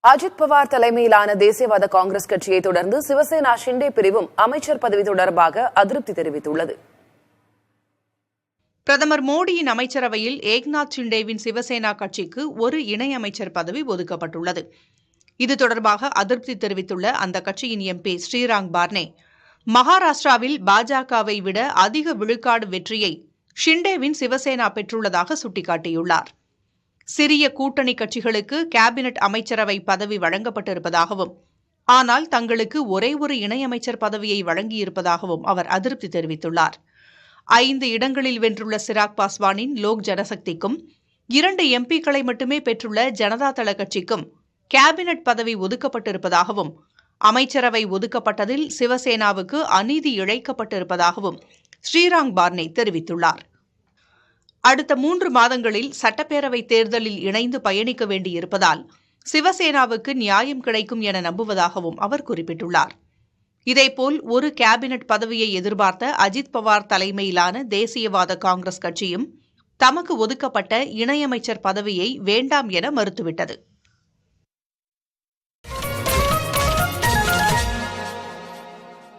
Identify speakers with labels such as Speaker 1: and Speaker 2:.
Speaker 1: அஜித் பவார் தலைமையிலான தேசியவாத காங்கிரஸ் கட்சியை தொடர்ந்து சிவசேனா ஷிண்டே பிரிவும் அமைச்சர் பதவி தொடர்பாக அதிருப்தி தெரிவித்துள்ளது.
Speaker 2: பிரதமர் மோடியின் அமைச்சரவையில் ஏக்நாத் ஷிண்டேவின் சிவசேனா கட்சிக்கு ஒரு இணையமைச்சர் பதவி ஒதுக்கப்பட்டுள்ளது. இது தொடர்பாக அதிருப்தி தெரிவித்துள்ள அந்த கட்சியின் எம்பி ஸ்ரீராங் பார்னே, மகாராஷ்டிராவில் பாஜகவை விட அதிக விழுக்காடு வெற்றியை ஷிண்டேவின் சிவசேனா பெற்றுள்ளதாக சுட்டிக்காட்டியுள்ளார். சிறிய கூட்டணி கட்சிகளுக்கு கேபினெட் அமைச்சரவை பதவி வழங்கப்பட்டிருப்பதாகவும், ஆனால் தங்களுக்கு ஒரே ஒரு இணையமைச்சர் பதவியை வழங்கியிருப்பதாகவும் அவர் அதிருப்தி தெரிவித்துள்ளார். 5 இடங்களில் வென்றுள்ள சிராக் பாஸ்வானின் லோக் ஜனசக்திக்கும் 2 எம்பிக்களை மட்டுமே பெற்றுள்ள ஜனதாதள கட்சிக்கும் கேபினெட் பதவி ஒதுக்கப்பட்டிருப்பதாகவும், அமைச்சரவை ஒதுக்கப்பட்டதில் சிவசேனாவுக்கு அநீதி இழைக்கப்பட்டிருப்பதாகவும் ஸ்ரீராங் பார்னே தெரிவித்துள்ளார். அடுத்த 3 மாதங்களில் சட்டப்பேரவைத் தேர்தலில் இணைந்து பயணிக்க வேண்டியிருப்பதால் சிவசேனாவுக்கு நியாயம் கிடைக்கும் என நம்புவதாகவும் அவர் குறிப்பிட்டுள்ளார். இதேபோல் ஒரு கேபினெட் பதவியை எதிர்பார்த்த அஜித் பவார் தலைமையிலான தேசியவாத காங்கிரஸ் கட்சியும் தமக்கு ஒதுக்கப்பட்ட இணையமைச்சர் பதவியை வேண்டாம் என மறுத்துவிட்டது.